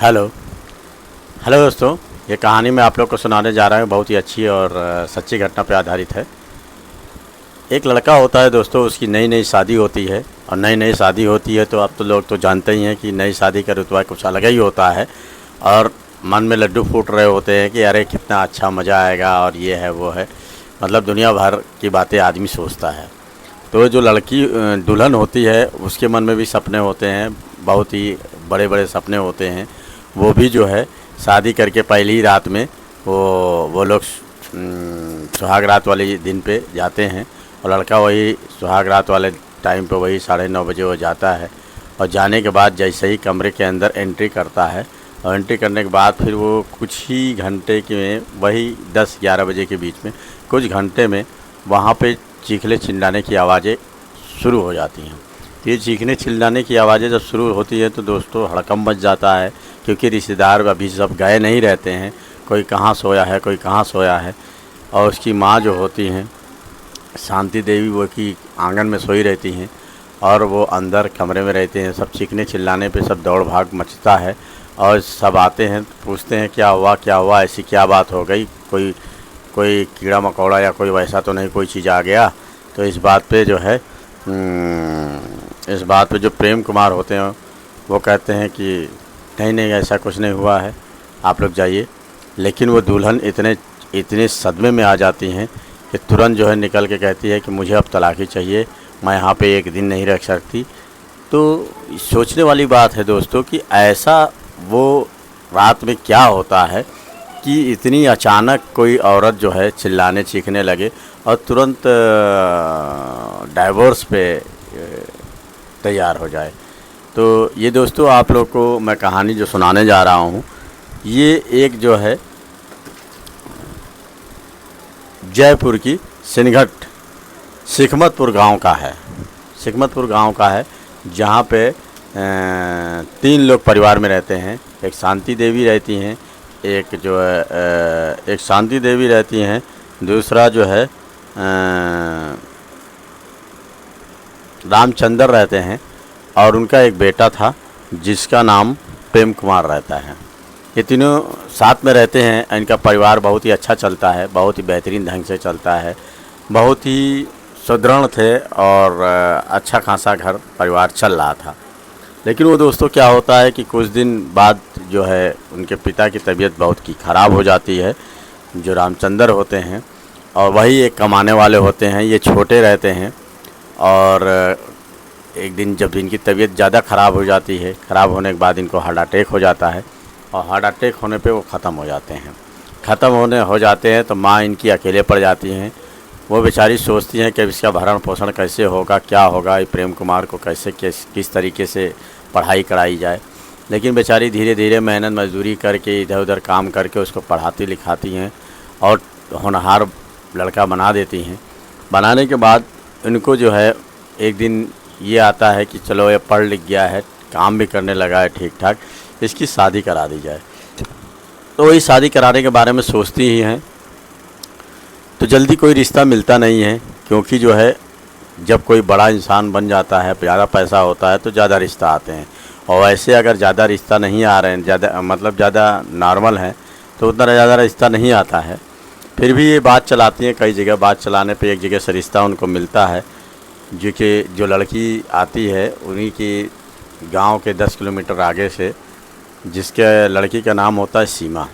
Hello hello दोस्तों, ये कहानी मैं आप लोग को सुनाने जा रहा हूँ। बहुत ही अच्छी और सच्ची घटना पर आधारित है। एक लड़का होता है दोस्तों, उसकी नई नई शादी होती है। और नई नई शादी होती है तो अब तो लोग तो जानते ही हैं कि नई शादी का रुतबा कुछ अलग ही होता है। और मन में लड्डू फूट रहे होते हैं कि अरे कितना अच्छा मज़ा आएगा और ये है वो है, मतलब दुनिया भर की बातें आदमी सोचता है। तो जो लड़की दुल्हन होती है उसके मन में भी सपने होते हैं, बहुत ही बड़े बड़े सपने होते हैं। वो भी जो है शादी करके पहली ही रात में वो लोग सुहाग रात वाले दिन पे जाते हैं। और लड़का वही सुहाग रात वाले टाइम पे वही 9:30 बजे वो जाता है। और जाने के बाद जैसे ही कमरे के अंदर एंट्री करता है, और एंट्री करने के बाद फिर वो कुछ ही घंटे के वही 10-11 बजे के बीच में कुछ घंटे में वहाँ पे चीखने चिल्लाने की आवाज़ें शुरू हो जाती हैं। ये चीखने चिल्लाने की आवाज़ें जब शुरू होती है तो दोस्तों हड़कंप मच जाता है, क्योंकि रिश्तेदार अभी सब गए नहीं रहते हैं। कोई कहाँ सोया है, कोई कहाँ सोया है। और उसकी माँ जो होती हैं शांति देवी, वो की आंगन में सोई रहती हैं और वो अंदर कमरे में रहते हैं। सब चीखने चिल्लाने पे सब दौड़ भाग मचता है और सब आते हैं, पूछते हैं क्या हुआ, ऐसी क्या बात हो गई, कोई कोई कीड़ा मकोड़ा या कोई वैसा तो नहीं, कोई चीज़ आ गया। तो इस बात पे जो है इस बात पे जो प्रेम कुमार होते हैं वो कहते हैं कि नहीं नहीं, ऐसा कुछ नहीं हुआ है, आप लोग जाइए। लेकिन वो दुल्हन इतने सदमे में आ जाती हैं कि तुरंत जो है निकल के कहती है कि मुझे अब तलाक़ी चाहिए, मैं यहाँ पे एक दिन नहीं रह सकती। तो सोचने वाली बात है दोस्तों कि ऐसा वो रात में क्या होता है कि इतनी अचानक कोई औरत जो है चिल्लाने चीखने लगे और तुरंत डाइवोर्स पे तैयार हो जाए। तो ये दोस्तों आप लोग को मैं कहानी जो सुनाने जा रहा हूँ, ये एक जो है जयपुर की सिनघट सिकमतपुर गांव का है। सिकमतपुर गांव का है, जहाँ पे 3 लोग परिवार में रहते हैं। एक शांति देवी रहती हैं, एक जो है एक शांति देवी रहती हैं, दूसरा जो है रामचंद्र रहते हैं, और उनका एक बेटा था जिसका नाम प्रेम कुमार रहता है। ये तीनों साथ में रहते हैं। इनका परिवार बहुत ही अच्छा चलता है, बहुत ही बेहतरीन ढंग से चलता है, बहुत ही सुदृढ़ थे और अच्छा खासा घर परिवार चल रहा था। लेकिन वो दोस्तों क्या होता है कि कुछ दिन बाद जो है उनके पिता की तबीयत बहुत की ख़राब हो जाती है, जो रामचंद्र होते हैं, और वही एक कमाने वाले होते हैं। ये छोटे रहते हैं और एक दिन जब इनकी तबीयत ज़्यादा ख़राब हो जाती है, ख़राब होने के बाद इनको हार्ट अटैक हो जाता है, और हार्ट अटैक होने पे वो ख़त्म हो जाते हैं। हो जाते हैं तो माँ इनकी अकेले पड़ जाती हैं। वो बेचारी सोचती हैं कि इसका भरण पोषण कैसे होगा, क्या होगा, प्रेम कुमार को कैसे किस तरीके से पढ़ाई कराई जाए। लेकिन बेचारी धीरे धीरे मेहनत मजदूरी करके इधर उधर काम करके उसको पढ़ाती लिखाती हैं और होनहार लड़का बना देती हैं। बनाने के बाद इनको जो है एक दिन ये आता है कि चलो ये पढ़ लिख गया है, काम भी करने लगा है ठीक ठाक, इसकी शादी करा दी जाए। तो वही शादी कराने के बारे में सोचती ही हैं। तो जल्दी कोई रिश्ता मिलता नहीं है, क्योंकि जो है जब कोई बड़ा इंसान बन जाता है, ज़्यादा पैसा होता है तो ज़्यादा रिश्ता आते हैं। और वैसे अगर ज़्यादा रिश्ता नहीं आ रहे हैं, ज़्यादा नॉर्मल है तो उतना ज़्यादा रिश्ता नहीं आता है। फिर भी ये बात चलाती हैं, कई जगह बात चलाने पे एक जगह से रिश्ता उनको मिलता है, जो लड़की आती है उन्हीं की गांव के 10 किलोमीटर आगे से, जिसके लड़की का नाम होता है सीमा।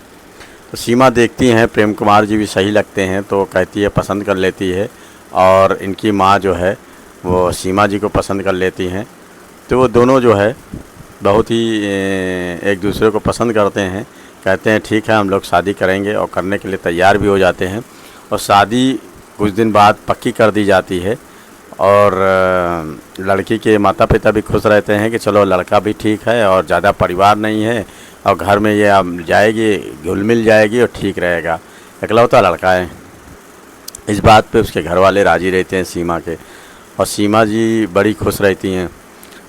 तो सीमा देखती हैं, प्रेम कुमार जी भी सही लगते हैं तो कहती है, पसंद कर लेती है। और इनकी माँ जो है वो सीमा जी को पसंद कर लेती हैं। तो वो दोनों जो है बहुत ही एक दूसरे को पसंद करते हैं। कहते हैं ठीक है हम लोग शादी करेंगे, और करने के लिए तैयार भी हो जाते हैं। और शादी कुछ दिन बाद पक्की कर दी जाती है। और लड़की के माता पिता भी खुश रहते हैं कि चलो लड़का भी ठीक है और ज़्यादा परिवार नहीं है, और घर में ये अब जाएगी, घुल मिल जाएगी और ठीक रहेगा, इकलौता लड़का है। इस बात पे उसके घर वाले राज़ी रहते हैं सीमा के, और सीमा जी बड़ी खुश रहती हैं।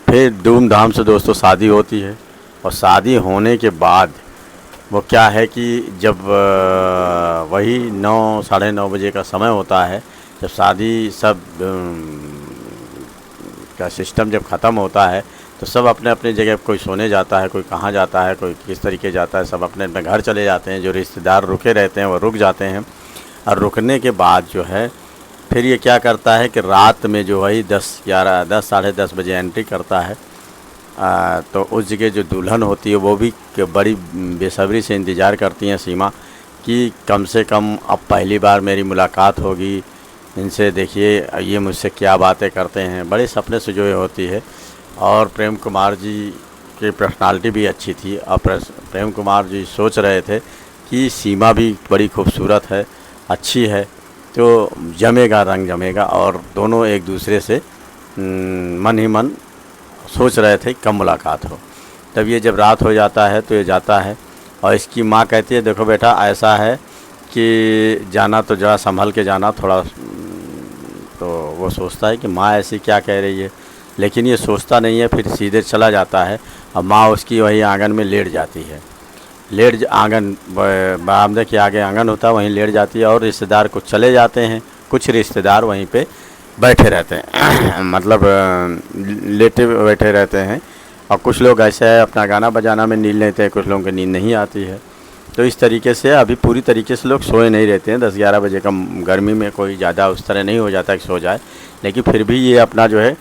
फिर धूमधाम से दोस्तों शादी होती है। और शादी होने के बाद वो क्या है कि जब वही 9-9:30 का समय होता है, जब शादी सब का सिस्टम जब ख़त्म होता है तो सब अपने अपने जगह, कोई सोने जाता है, कोई कहाँ जाता है, कोई किस तरीके जाता है, सब अपने अपने घर चले जाते हैं। जो रिश्तेदार रुके रहते हैं वो रुक जाते हैं। और रुकने के बाद जो है फिर ये क्या करता है कि रात में जो है 10 साढ़े 10 बजे एंट्री करता है। तो उस जगह जो दुल्हन होती है वो भी बड़ी बेसब्री से इंतज़ार करती हैं सीमा कि कम से कम अब पहली बार मेरी मुलाकात होगी इनसे, देखिए ये मुझसे क्या बातें करते हैं। बड़े सपने से जो ये होती है। और प्रेम कुमार जी की पर्सनालिटी भी अच्छी थी। और प्रेम कुमार जी सोच रहे थे कि सीमा भी बड़ी खूबसूरत है, अच्छी है, तो जमेगा, रंग जमेगा। और दोनों एक दूसरे से मन ही मन सोच रहे थे कब मुलाकात हो। तब ये जब रात हो जाता है तो ये जाता है और इसकी माँ कहती है देखो बेटा ऐसा है कि जाना तो ज़रा संभल के जाना थोड़ा। तो वो सोचता है कि माँ ऐसी क्या कह रही है, लेकिन ये सोचता नहीं है, फिर सीधे चला जाता है। और माँ उसकी वही आंगन में लेट जाती है। आंगन बरामदे के आगे आंगन होता है, वहीं लेट जाती है। और रिश्तेदार कुछ चले जाते हैं, कुछ रिश्तेदार वहीं पे बैठे रहते हैं मतलब लेटे बैठे रहते हैं। और कुछ लोग ऐसे है अपना गाना बजाना में नींद लेते हैं, कुछ लोगों को नींद नहीं आती है। तो इस तरीके से अभी पूरी तरीके से लोग सोए नहीं रहते हैं। 10-11 बजे का गर्मी में कोई ज़्यादा उस तरह नहीं हो जाता कि सो जाए, लेकिन फिर भी ये अपना जो है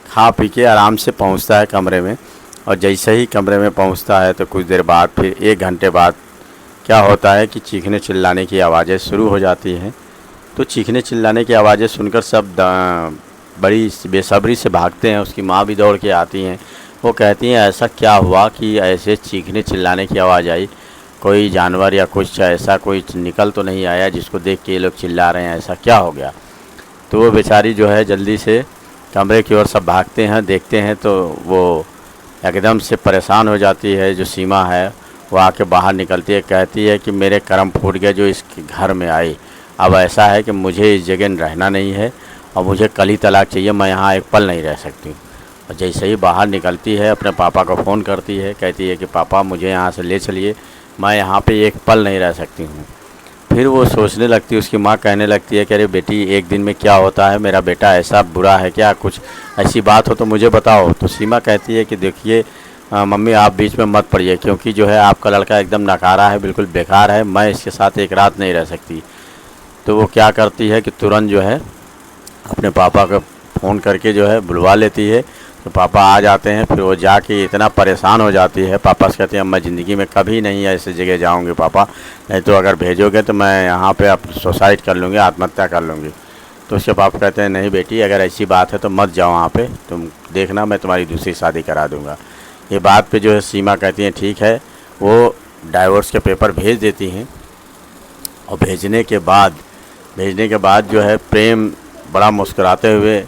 खा पी के आराम से पहुंचता है कमरे में। और जैसे ही कमरे में पहुंचता है तो कुछ देर बाद, फिर 1 घंटे बाद क्या होता है कि चीखने चिल्लाने की आवाज़ें शुरू हो जाती हैं। तो चीखने चिल्लाने की आवाज़ें सुनकर सब बड़ी बेसब्री से भागते हैं। उसकी माँ भी दौड़ के आती हैं। वो कहती हैं ऐसा क्या हुआ कि ऐसे चीखने चिल्लाने की आवाज़ आई, कोई जानवर या कुछ ऐसा कोई निकल तो नहीं आया जिसको देख के ये लोग चिल्ला रहे हैं, ऐसा क्या हो गया। तो वो बेचारी जो है जल्दी से कमरे की ओर सब भागते हैं, देखते हैं तो वो एकदम से परेशान हो जाती है। जो सीमा है वो आके बाहर निकलती है, कहती है कि मेरे कर्म फूट गए जो इस घर में आई। अब ऐसा है कि मुझे इस जगह रहना नहीं है और मुझे कल ही तलाक चाहिए, मैं यहाँ एक पल नहीं रह सकती। और जैसे ही बाहर निकलती है अपने पापा को फ़ोन करती है, कहती है कि पापा मुझे यहाँ से ले चलिए, मैं यहाँ पे एक पल नहीं रह सकती हूँ। फिर वो सोचने लगती है, उसकी माँ कहने लगती है कि अरे बेटी एक दिन में क्या होता है, मेरा बेटा ऐसा बुरा है क्या, कुछ ऐसी बात हो तो मुझे बताओ। तो सीमा कहती है कि देखिए मम्मी आप बीच में मत पड़िए, क्योंकि जो है आपका लड़का एकदम नकारा है, बिल्कुल बेकार है, मैं इसके साथ एक रात नहीं रह सकती। तो वो क्या करती है कि तुरंत जो है अपने पापा को फ़ोन करके जो है बुलवा लेती है। तो पापा आ जाते हैं। फिर वो जाके इतना परेशान हो जाती है, पापा से कहती है मैं ज़िंदगी में कभी नहीं ऐसी जगह जाऊंगी पापा, नहीं तो अगर भेजोगे तो मैं यहाँ पे अब सुसाइड कर लूँगी, आत्महत्या कर लूँगी। तो उसके पापा कहते हैं नहीं बेटी अगर ऐसी बात है तो मत जाओ वहाँ पे, तुम देखना मैं तुम्हारी दूसरी शादी करा दूँगा। ये बात पे जो है सीमा कहती हैं ठीक है। वो डाइवोर्स के पेपर भेज देती हैं। और भेजने के बाद जो है प्रेम बड़ा मुस्कुराते हुए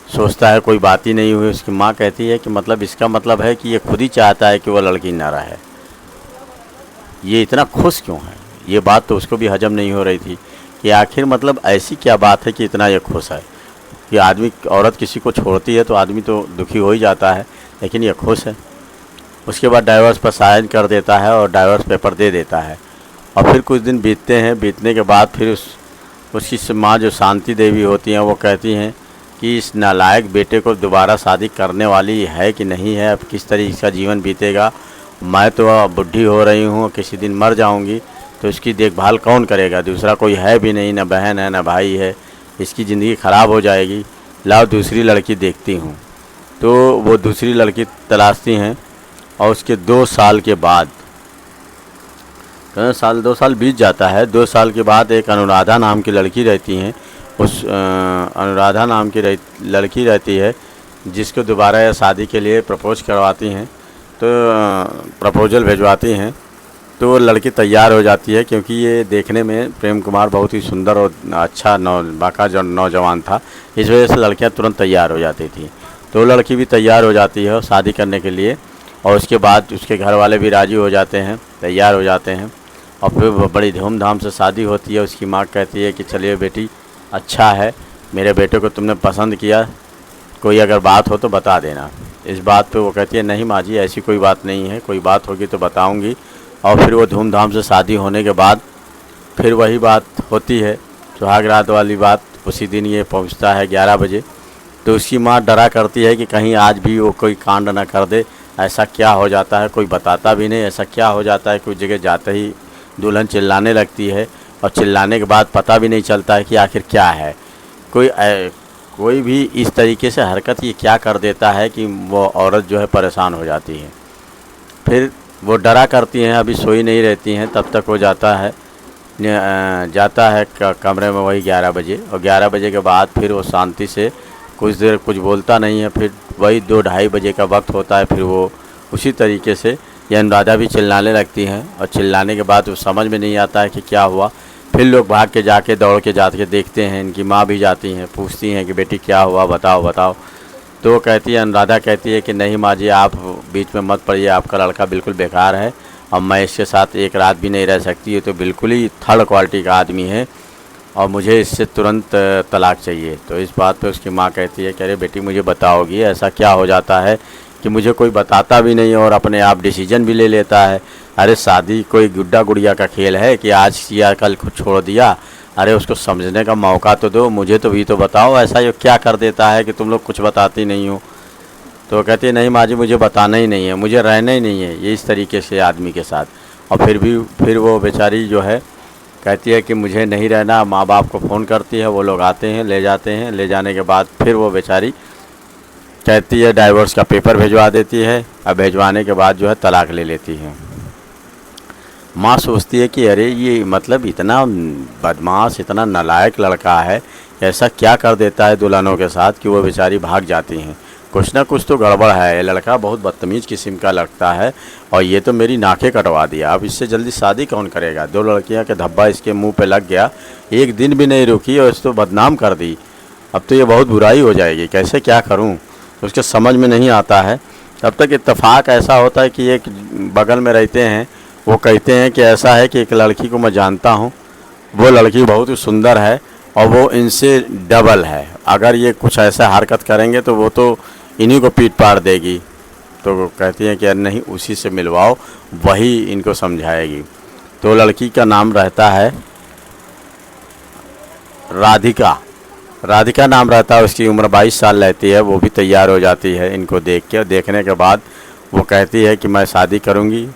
सोचता है कोई बात ही नहीं हुई। उसकी माँ कहती है कि मतलब इसका मतलब है कि ये खुद ही चाहता है कि वो लड़की ना रहे, ये इतना खुश क्यों है। ये बात तो उसको भी हजम नहीं हो रही थी कि आखिर मतलब ऐसी क्या बात है कि इतना ये खुश है। कि आदमी औरत किसी को छोड़ती है तो आदमी तो दुखी हो ही जाता है, लेकिन ये खुश है। उसके बाद डाइवोर्स पर साइन कर देता है और डाइवोर्स पेपर दे देता है। और फिर कुछ दिन बीतते हैं। बीतने के बाद फिर उसकी माँ जो शांति देवी होती हैं वो कहती हैं कि इस नालायक बेटे को दोबारा शादी करने वाली है कि नहीं है, अब किस तरीके का जीवन बीतेगा। मैं तो अब बुढ़ी हो रही हूँ, किसी दिन मर जाऊँगी तो इसकी देखभाल कौन करेगा, दूसरा कोई है भी नहीं, ना बहन है ना भाई है, इसकी ज़िंदगी ख़राब हो जाएगी, लाओ दूसरी लड़की देखती हूँ। तो वो दूसरी लड़की तलाशती हैं। और उसके 2 साल के बाद 2 साल बीत जाता है। 2 साल के बाद एक अनुराधा नाम की लड़की रहती हैं। उस अनुराधा नाम की लड़की रहती है जिसको दोबारा या शादी के लिए प्रपोज करवाती हैं। तो प्रपोजल भिजवाती हैं तो वो लड़की तैयार हो जाती है, क्योंकि ये देखने में प्रेम कुमार बहुत ही सुंदर और अच्छा बाका नौजवान था। इस वजह से लड़कियां तुरंत तैयार हो जाती थी। तो लड़की भी तैयार हो जाती है शादी करने के लिए। और उसके बाद उसके घर वाले भी राज़ी हो जाते हैं, तैयार हो जाते हैं। और फिर बड़ी धूमधाम से शादी होती है। उसकी माँ कहती है कि चलिए बेटी अच्छा है, मेरे बेटे को तुमने पसंद किया, कोई अगर बात हो तो बता देना। इस बात पे वो कहती है नहीं माँ जी ऐसी कोई बात नहीं है, कोई बात होगी तो बताऊंगी। और फिर वो धूमधाम से शादी होने के बाद फिर वही बात होती है, सुहाग रात वाली बात। उसी दिन ये पहुंचता है 11 बजे। तो उसकी माँ डरा करती है कि कहीं आज भी वो कोई कांड ना कर दे। ऐसा क्या हो जाता है, कोई बताता भी नहीं। ऐसा क्या हो जाता है, कुछ जगह जाते ही दुल्हन चिल्लाने लगती है और चिल्लाने के बाद पता भी नहीं चलता है कि आखिर क्या है। कोई भी इस तरीके से हरकत ये क्या कर देता है कि वो औरत जो है परेशान हो जाती है। फिर वो डरा करती हैं, अभी सोई नहीं रहती हैं। तब तक वो जाता है कमरे में वही 11 बजे, और 11 बजे के बाद फिर वो शांति से कुछ देर कुछ बोलता नहीं है। फिर वही 2-2:30 बजे का वक्त होता है, फिर वो उसी तरीके से ये अनुराधा भी चिल्लाने लगती हैं। और चिल्लाने के बाद वो समझ में नहीं आता है कि क्या हुआ। फिर लोग भाग के जाके दौड़ के जाके देखते हैं। इनकी माँ भी जाती हैं, पूछती हैं कि बेटी क्या हुआ, बताओ बताओ। तो वो कहती है, अनुराधा कहती है कि नहीं माँ जी, आप बीच में मत पड़िए, आपका लड़का बिल्कुल बेकार है और मैं इसके साथ एक रात भी नहीं रह सकती। ये तो बिल्कुल ही थर्ड क्वालिटी का आदमी है और मुझे इससे तुरंत तलाक चाहिए। तो इस बात पे उसकी माँ कहती है कि अरे बेटी मुझे बताओगी, ऐसा क्या हो जाता है कि मुझे कोई बताता भी नहीं और अपने आप डिसीजन भी ले लेता है। अरे शादी कोई गुड्डा गुड़िया का खेल है कि आज किया कल को छोड़ दिया। अरे उसको समझने का मौका तो दो, मुझे तो भी तो बताओ ऐसा ये क्या कर देता है कि तुम लोग कुछ बताती नहीं हो। तो कहती है नहीं माँ जी, मुझे बताना ही नहीं है, मुझे रहना ही नहीं है ये इस तरीके से आदमी के साथ। और फिर वो बेचारी जो है कहती है कि मुझे नहीं रहना। माँ बाप को फ़ोन करती है, वो लोग आते हैं, ले जाते हैं। ले जाने के बाद फिर वो बेचारी कहती है डाइवोर्स का पेपर भिजवा देती है। और भिजवाने के बाद जो है तलाक ले लेती है। माँ सोचती है कि अरे ये मतलब इतना बदमाश, इतना नालायक लड़का है, ऐसा क्या कर देता है दुल्हनों के साथ कि वो बेचारी भाग जाती हैं। कुछ ना कुछ तो गड़बड़ है, ये लड़का बहुत बदतमीज़ किस्म का लगता है और ये तो मेरी नाकें कटवा दिया। अब इससे जल्दी शादी कौन करेगा। 2 लड़कियां के धब्बा इसके मुंह पे लग गया, एक दिन भी नहीं रुकी और इसको बदनाम कर दी। अब तो ये बहुत बुराई हो जाएगी, कैसे क्या करूं, तो उसके समझ में नहीं आता है। तब तक इत्तेफाक ऐसा होता है कि एक बगल में रहते हैं, वो कहते हैं कि ऐसा है कि एक लड़की को मैं जानता हूँ, वो लड़की बहुत ही सुंदर है और वो इनसे डबल है। अगर ये कुछ ऐसा हरकत करेंगे तो वो तो इन्हीं को पीट पाड़ देगी। तो वो कहती हैं कि नहीं, उसी से मिलवाओ, वही इनको समझाएगी। तो लड़की का नाम रहता है राधिका। राधिका नाम रहता है, उसकी उम्र 22 साल रहती है। वो भी तैयार हो जाती है इनको देख के। देखने के बाद वो कहती है कि मैं शादी करूँगी।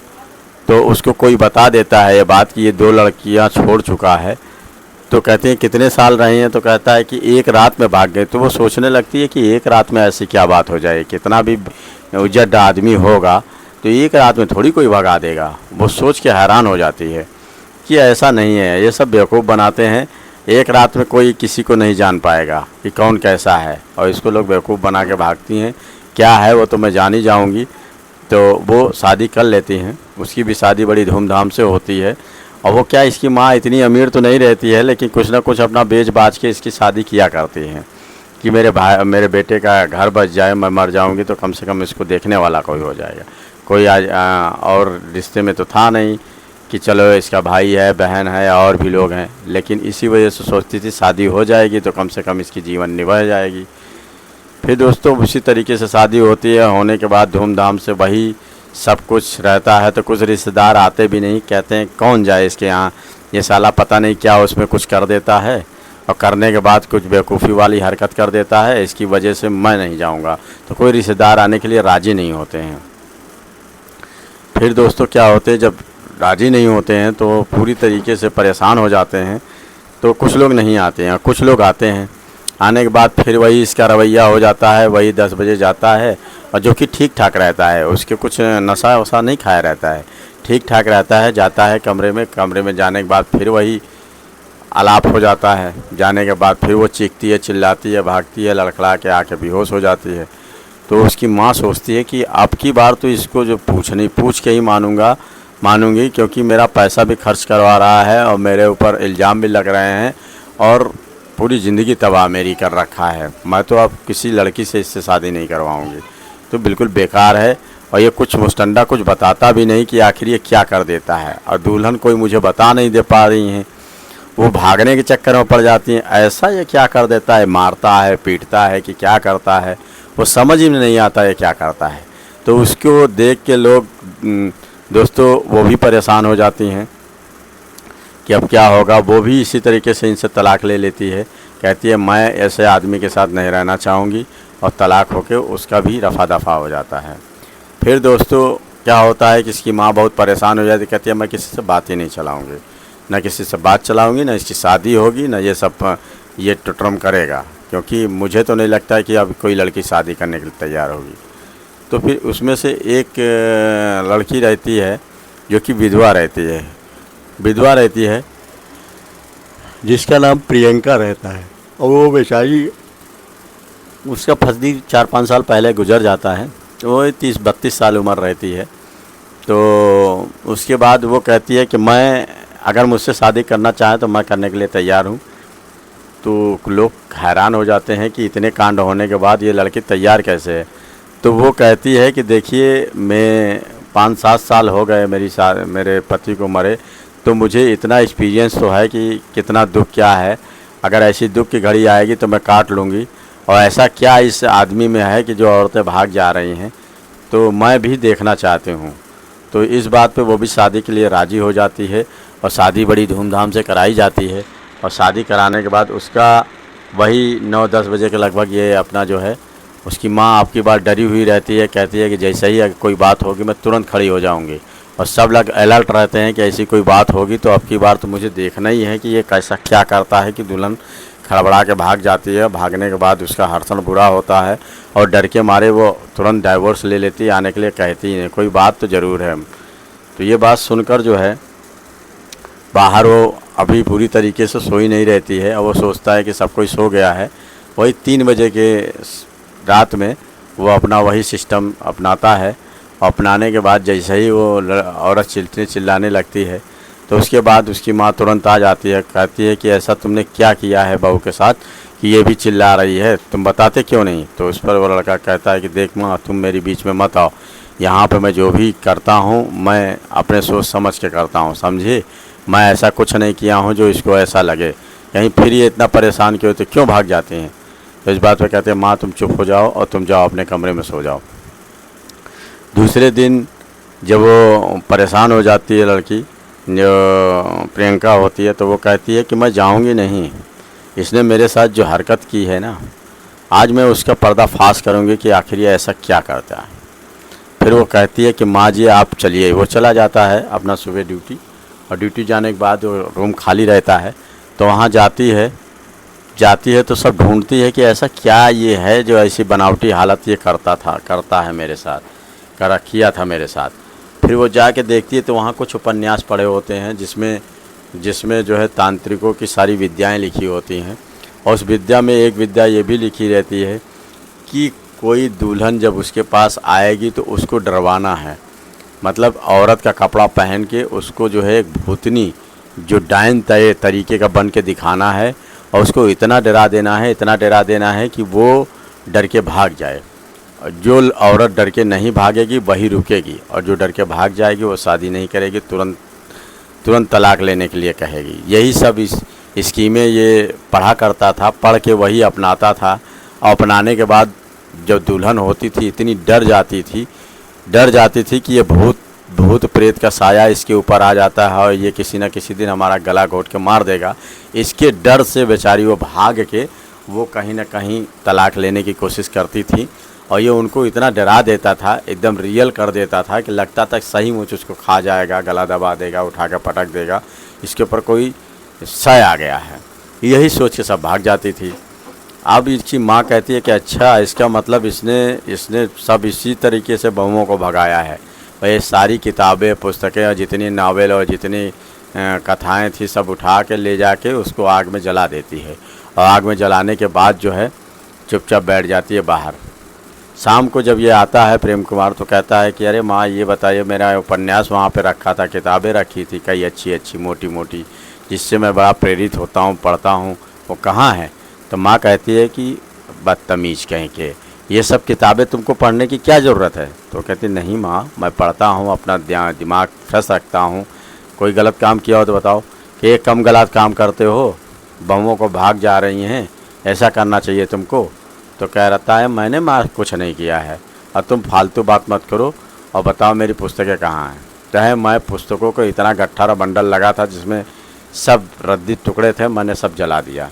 तो उसको कोई बता देता है ये बात कि ये 2 लड़कियां छोड़ चुका है। तो कहते हैं कितने साल रहे हैं, तो कहता है कि एक रात में भाग गए। तो वो सोचने लगती है कि एक रात में ऐसी क्या बात हो जाए, कितना भी उजड़ आदमी होगा तो एक रात में थोड़ी कोई भगा देगा। वो सोच के हैरान हो जाती है कि ऐसा नहीं है, ये सब बेवकूफ़ बनाते हैं। एक रात में कोई किसी को नहीं जान पाएगा कि कौन कैसा है, और इसको लोग बेवकूफ़ बना के भागती हैं। क्या है वो तो मैं जान ही जाऊँगी। तो वो शादी कर लेती हैं। उसकी भी शादी बड़ी धूमधाम से होती है। और वो क्या, इसकी माँ इतनी अमीर तो नहीं रहती है, लेकिन कुछ ना कुछ अपना बेच बाच के इसकी शादी किया करती हैं कि मेरे बेटे का घर बच जाए, मैं मर जाऊंगी तो कम से कम इसको देखने वाला कोई हो जाएगा। कोई आज और रिश्ते में तो था नहीं कि चलो इसका भाई है, बहन है और भी लोग हैं, लेकिन इसी वजह से सोचती थी शादी हो जाएगी तो कम से कम इसकी जीवन निभा जाएगी। फिर दोस्तों उसी तरीके से शादी होती है। होने के बाद धूमधाम से वही सब कुछ रहता है। तो कुछ रिश्तेदार आते भी नहीं, कहते हैं कौन जाए इसके यहाँ, ये साला पता नहीं क्या उसमें कुछ कर देता है और करने के बाद कुछ बेवकूफ़ी वाली हरकत कर देता है, इसकी वजह से मैं नहीं जाऊँगा। तो कोई रिश्तेदार आने के लिए राज़ी नहीं होते हैं। फिर दोस्तों क्या होते हैं, जब राज़ी नहीं होते हैं तो पूरी तरीके से परेशान हो जाते हैं। तो कुछ लोग नहीं आते हैं, कुछ लोग आते हैं। आने के बाद फिर वही इसका रवैया हो जाता है। वही 10 बजे जाता है और जो कि ठीक ठाक रहता है, उसके कुछ नशा वशा नहीं खाया रहता है, ठीक ठाक रहता है। जाता है कमरे में जाने के बाद फिर वही आलाप हो जाता है। जाने के बाद फिर वो चीखती है, चिल्लाती है, भागती है, लड़खड़ा के आके बेहोश हो जाती है। तो उसकी माँ सोचती है कि अब की बार तो इसको जो पूछ के ही मानूंगी, क्योंकि मेरा पैसा भी खर्च करवा रहा है और मेरे ऊपर इल्ज़ाम भी लग रहे हैं और पूरी ज़िंदगी तबाह मेरी कर रखा है। मैं तो अब किसी लड़की से इससे शादी नहीं करवाऊंगी। तो बिल्कुल बेकार है। और ये कुछ मुस्तंडा कुछ बताता भी नहीं कि आखिर ये क्या कर देता है। और दुल्हन कोई मुझे बता नहीं दे पा रही हैं, वो भागने के चक्कर में पड़ जाती हैं। ऐसा ये क्या कर देता है, मारता है, पीटता है कि क्या करता है, वो समझ ही में नहीं आता ये क्या करता है। तो उसको देख के लोग दोस्तों वो भी परेशान हो जाती हैं कि अब क्या होगा। वो भी इसी तरीके से इनसे तलाक ले लेती है। कहती है मैं ऐसे आदमी के साथ नहीं रहना चाहूँगी और तलाक होके उसका भी रफा दफा हो जाता है। फिर दोस्तों क्या होता है कि इसकी माँ बहुत परेशान हो जाती, कहती है मैं किसी से बात ही नहीं चलाऊँगी, ना किसी से बात चलाऊँगी, ना इसकी शादी होगी, ना ये सब ये टुटरम करेगा, क्योंकि मुझे तो नहीं लगता है कि अब कोई लड़की शादी करने के लिए तैयार होगी। तो फिर उसमें से एक लड़की रहती है जो कि विधवा रहती है जिसका नाम प्रियंका रहता है, और वो बेचारी, उसका पति 4-5 साल पहले गुजर जाता है, वो 30-32 साल उम्र रहती है। तो उसके बाद वो कहती है कि मैं अगर मुझसे शादी करना चाहें तो मैं करने के लिए तैयार हूँ। तो लोग हैरान हो जाते हैं कि इतने कांड होने के बाद ये लड़की तैयार कैसे है। तो वो कहती है कि देखिए मैं 5-7 साल हो गए मेरे पति को मरे, तो मुझे इतना एक्सपीरियंस तो है कि कितना दुख क्या है, अगर ऐसी दुख की घड़ी आएगी तो मैं काट लूँगी, और ऐसा क्या इस आदमी में है कि जो औरतें भाग जा रही हैं, तो मैं भी देखना चाहती हूँ। तो इस बात पे वो भी शादी के लिए राज़ी हो जाती है, और शादी बड़ी धूमधाम से कराई जाती है। और शादी कराने के बाद उसका वही 9-10 बजे के लगभग ये अपना जो है, उसकी माँ आपकी बात डरी हुई रहती है, कहती है कि जैसे ही अगर कोई बात होगी मैं तुरंत खड़ी हो जाऊंगी, और सब लोग अलर्ट रहते हैं कि ऐसी कोई बात होगी तो अब की बार तो मुझे देखना ही है कि ये कैसा क्या करता है कि दुल्हन खड़बड़ा के भाग जाती है। भागने के बाद उसका हर्षण बुरा होता है, और डर के मारे वो तुरंत डाइवोर्स ले लेती है, आने के लिए कहती ही नहीं, कोई बात तो ज़रूर है। तो ये बात सुनकर जो है बाहर वो अभी पूरी तरीके से सोई नहीं रहती है, और वो सोचता है कि सब कोई सो गया है। वही 3 बजे के रात में वो अपना वही सिस्टम अपनाता है। अपनाने के बाद जैसे ही वो औरत चिल्लाने लगती है, तो उसके बाद उसकी माँ तुरंत आ जाती है, कहती है कि ऐसा तुमने क्या किया है बहू के साथ कि ये भी चिल्ला रही है, तुम बताते क्यों नहीं। तो उस पर वो लड़का कहता है कि देख माँ, तुम मेरी बीच में मत आओ, यहाँ पे मैं जो भी करता हूँ मैं अपने सोच समझ के करता हूँ, समझे, मैं ऐसा कुछ नहीं किया हूँ जो इसको ऐसा लगे, कहीं फिर ये इतना परेशान क्यों होते, क्यों भाग जाते हैं। तो इस बात पे कहते हैं माँ तुम चुप हो जाओ और तुम जाओ अपने कमरे में सो जाओ। दूसरे दिन जब वो परेशान हो जाती है लड़की जो प्रियंका होती है, तो वो कहती है कि मैं जाऊंगी नहीं, इसने मेरे साथ जो हरकत की है ना, आज मैं उसका पर्दाफाश करूंगी कि आखिर ये ऐसा क्या करता है। फिर वो कहती है कि माँ जी आप चलिए। वो चला जाता है अपना सुबह ड्यूटी, और ड्यूटी जाने के बाद वो रूम खाली रहता है, तो वहाँ जाती है तो सब ढूंढती है कि ऐसा क्या ये है जो ऐसी बनावटी हालत ये करता है मेरे साथ, किया था मेरे साथ। फिर वो जाके देखती है तो वहाँ कुछ उपन्यास पढ़े होते हैं जिसमें जो है तांत्रिकों की सारी विद्याएं लिखी होती हैं, और उस विद्या में एक विद्या ये भी लिखी रहती है कि कोई दुल्हन जब उसके पास आएगी तो उसको डरवाना है, मतलब औरत का कपड़ा पहन के उसको जो है एक भूतनी जो डायन तरीके का बन के दिखाना है, और उसको इतना डरा देना है कि वो डर के भाग जाए। जो औरत डर के नहीं भागेगी वही रुकेगी, और जो डर के भाग जाएगी वो शादी नहीं करेगी, तुरंत तलाक लेने के लिए कहेगी। यही सब इस स्कीमें ये पढ़ा करता था, पढ़ के वही अपनाता था। और अपनाने के बाद जब दुल्हन होती थी इतनी डर जाती थी कि ये भूत प्रेत का साया इसके ऊपर आ जाता है, और ये किसी न किसी दिन हमारा गला घोट के मार देगा। इसके डर से बेचारी वो भाग के वो कहीं ना कहीं तलाक लेने की कोशिश करती थी, और ये उनको इतना डरा देता था, एकदम रियल कर देता था कि लगता था सही मुझ उसको खा जाएगा, गला दबा देगा, उठा कर पटक देगा, इसके ऊपर कोई सय आ गया है। यही सोच के सब भाग जाती थी। अब इसकी माँ कहती है कि अच्छा इसका मतलब इसने सब इसी तरीके से बहुओं को भगाया है। ये सारी किताबें, पुस्तकें और जितनी नावल और जितनी कथाएं थी सब उठा के ले जाके उसको आग में जला देती है, और आग में जलाने के बाद जो है चुपचाप बैठ जाती है बाहर। शाम को जब ये आता है प्रेम कुमार तो कहता है कि अरे माँ ये बताइए, मेरा उपन्यास वहाँ पे रखा था, किताबें रखी थी कई अच्छी मोटी जिससे मैं बड़ा प्रेरित होता हूँ, पढ़ता हूँ, वो कहाँ है। तो माँ कहती है कि बदतमीज़ कहीं के, ये सब किताबें तुमको पढ़ने की क्या ज़रूरत है। तो कहती नहीं माँ, मैं पढ़ता हूँ, अपना दिमाग फ्रेश रखता हूँ, कोई गलत काम किया हो तो बताओ। कि एक कम गलत काम करते हो, बहुओं को भाग जा रही हैं, ऐसा करना चाहिए तुमको। तो कह रहता है मैंने माँ कुछ नहीं किया है, और तुम फालतू बात मत करो, और बताओ मेरी पुस्तकें कहाँ हैं। चाहे मैं पुस्तकों को इतना गट्ठा बंडल लगा था जिसमें सब रद्दी टुकड़े थे, मैंने सब जला दिया।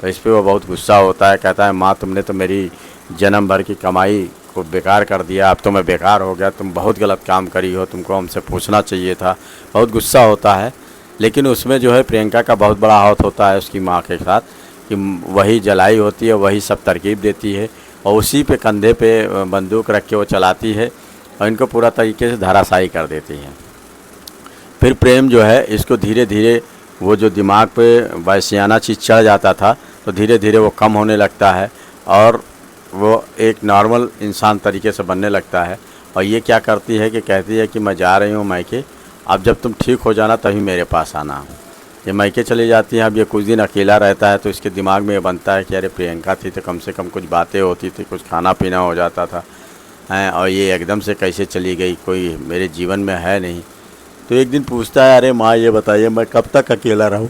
तो इस पर वो बहुत गुस्सा होता है, कहता है माँ तुमने तो मेरी जन्म भर की कमाई को बेकार कर दिया, अब तो मैं बेकार हो गया, तुम बहुत गलत काम करी हो, तुमको हमसे पूछना चाहिए था। बहुत गुस्सा होता है। लेकिन उसमें जो है प्रियंका का बहुत बड़ा हाथ होता है उसकी माँ के साथ, कि वही जलाई होती है, वही सब तरकीब देती है और उसी पे कंधे पे बंदूक रख के वो चलाती है और इनको पूरा तरीके से धराशायी कर देती है। फिर प्रेम जो है इसको धीरे धीरे वो जो दिमाग पे वैश्याना चीज़ चढ़ जाता था तो धीरे धीरे वो कम होने लगता है और वो एक नॉर्मल इंसान तरीके से बनने लगता है। और ये क्या करती है कि कहती है कि मैं जा रही हूँ मायके, अब जब तुम ठीक हो जाना तभी मेरे पास आना। ये मायके चली जाती है। अब ये कुछ दिन अकेला रहता है तो इसके दिमाग में ये बनता है कि अरे प्रियंका थी तो कम से कम कुछ बातें होती थी, कुछ खाना पीना हो जाता था हैं, और ये एकदम से कैसे चली गई, कोई मेरे जीवन में है नहीं। तो एक दिन पूछता है, अरे माँ ये बताइए मैं कब तक अकेला रहूँ,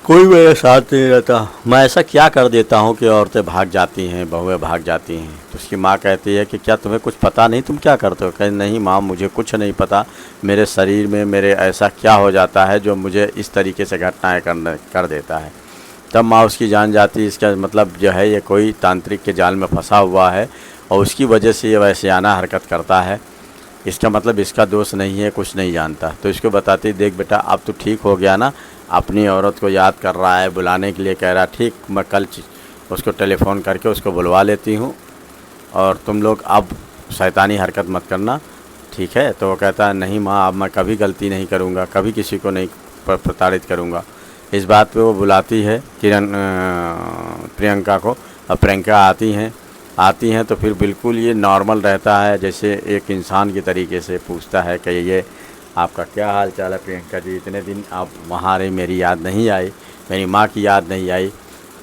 कोई मेरे साथ नहीं रहता, मैं ऐसा क्या कर देता हूँ कि औरतें भाग जाती हैं, बहुएं भाग जाती हैं। तो उसकी माँ कहती है कि क्या तुम्हें कुछ पता नहीं, तुम क्या करते हो? कहे नहीं माँ मुझे कुछ नहीं पता, मेरे शरीर में मेरे ऐसा क्या हो जाता है जो मुझे इस तरीके से घटनाएँ कर देता है। तब माँ उसकी जान जाती है, इसका मतलब जो है ये कोई तांत्रिक के जाल में फंसा हुआ है और उसकी वजह से ये वैश्याना हरकत करता है। इसका मतलब इसका दोष नहीं है, कुछ नहीं जानता। तो इसको बताती, देख बेटा अब तो ठीक हो गया ना, अपनी औरत को याद कर रहा है, बुलाने के लिए कह रहा, ठीक मैं कल उसको टेलीफ़ोन करके उसको बुलवा लेती हूँ और तुम लोग अब शैतानी हरकत मत करना, ठीक है? तो वो कहता है नहीं माँ अब मैं कभी गलती नहीं करूँगा, कभी किसी को नहीं प्रताड़ित करूँगा। इस बात पे वो बुलाती है प्रियंका को और प्रियंका आती हैं तो फिर बिल्कुल ये नॉर्मल रहता है, जैसे एक इंसान की तरीके से पूछता है कि ये आपका क्या हाल चाल है प्रियंका जी, इतने दिन आप वहाँ रही, मेरी याद नहीं आई, मेरी माँ की याद नहीं आई।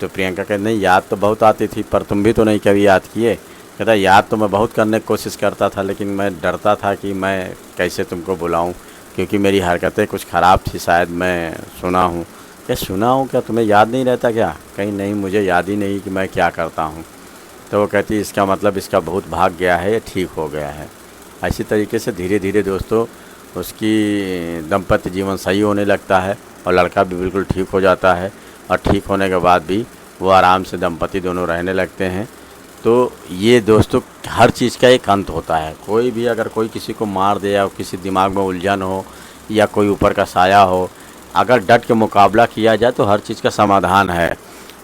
तो प्रियंका कहती नहीं याद तो बहुत आती थी पर तुम भी तो नहीं कभी याद किए। कहता याद तो मैं बहुत करने की कोशिश करता था लेकिन मैं डरता था कि मैं कैसे तुमको बुलाऊँ, क्योंकि मेरी हरकतें कुछ ख़राब थी, शायद मैं सुना हूँ। क्या सुना हूँ? क्या तुम्हें याद नहीं रहता क्या? कहीं नहीं, मुझे याद ही नहीं कि मैं क्या करता हूँ। तो वो कहती इसका मतलब इसका बहुत भाग गया है, ये ठीक हो गया है। इसी तरीके से धीरे धीरे दोस्तों उसकी दाम्पत्य जीवन सही होने लगता है और लड़का भी बिल्कुल ठीक हो जाता है और ठीक होने के बाद भी वो आराम से दंपति दोनों रहने लगते हैं। तो ये दोस्तों हर चीज़ का एक अंत होता है। कोई भी अगर कोई किसी को मार दे या किसी दिमाग में उलझन हो या कोई ऊपर का साया हो, अगर डट के मुकाबला किया जाए तो हर चीज़ का समाधान है।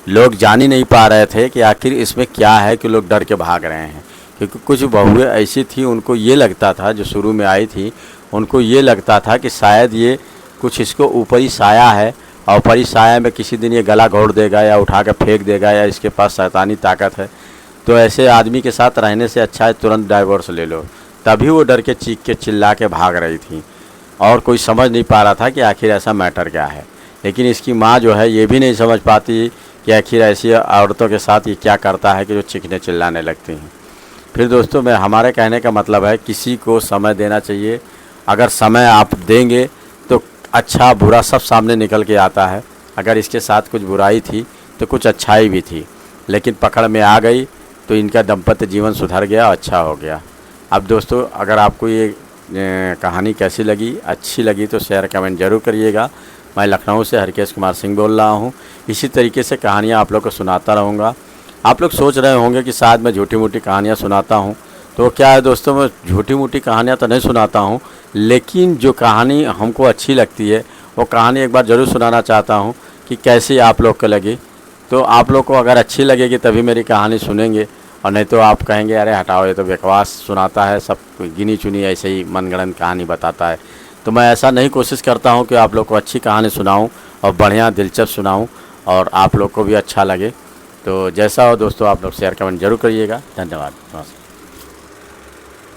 लोग जान ही नहीं पा रहे थे कि आखिर इसमें क्या है कि लोग डर के भाग रहे हैं, क्योंकि कुछ बहुएं ऐसी थी उनको ये लगता था, जो शुरू में आई थी उनको ये लगता था कि शायद ये कुछ इसको ऊपरी साया है और ऊपरी साया में किसी दिन ये गला घोट देगा या उठा कर फेंक देगा या इसके पास शैतानी ताकत है। तो ऐसे आदमी के साथ रहने से अच्छा है तुरंत डाइवोर्स ले लो। तभी वो डर के चीख के चिल्ला के भाग रही थी और कोई समझ नहीं पा रहा था कि आखिर ऐसा मैटर क्या है। लेकिन इसकी माँ जो है ये भी नहीं समझ पाती कि आखिर ऐसी औरतों के साथ ये क्या करता है कि जो चीखने चिल्लाने लगती हैं। फिर दोस्तों मैं हमारे कहने का मतलब है किसी को समय देना चाहिए। अगर समय आप देंगे तो अच्छा बुरा सब सामने निकल के आता है। अगर इसके साथ कुछ बुराई थी तो कुछ अच्छाई भी थी, लेकिन पकड़ में आ गई तो इनका दाम्पत्य जीवन सुधर गया, अच्छा हो गया। अब दोस्तों अगर आपको ये कहानी कैसी लगी, अच्छी लगी तो शेयर कमेंट ज़रूर करिएगा। मैं लखनऊ से हरकेश कुमार सिंह बोल रहा हूँ। इसी तरीके से कहानियाँ आप लोग को सुनाता रहूँगा। आप लोग सोच रहे होंगे कि शायद मैं झूठी मूठी कहानियाँ सुनाता हूँ, तो क्या है दोस्तों, मैं झूठी मूठी कहानियाँ तो नहीं सुनाता हूँ, लेकिन जो कहानी हमको अच्छी लगती है वो कहानी एक बार ज़रूर सुनाना चाहता हूँ कि कैसी आप लोग को लगी। तो आप लोग को अगर अच्छी लगेगी तभी मेरी कहानी सुनेंगे, और नहीं तो आप कहेंगे अरे हटाओ ये तो बकवास सुनाता है, सब गिनी चुनी ऐसे ही मनगढ़ंत कहानी बताता है। तो मैं ऐसा नहीं कोशिश करता हूँ कि आप लोग को अच्छी कहानी सुनाऊँ और बढ़िया दिलचस्प सुनाऊँ और आप लोग को भी अच्छा लगे। तो जैसा हो दोस्तों आप लोग शेयर कमेंट जरूर करिएगा। धन्यवाद। नमस्कार।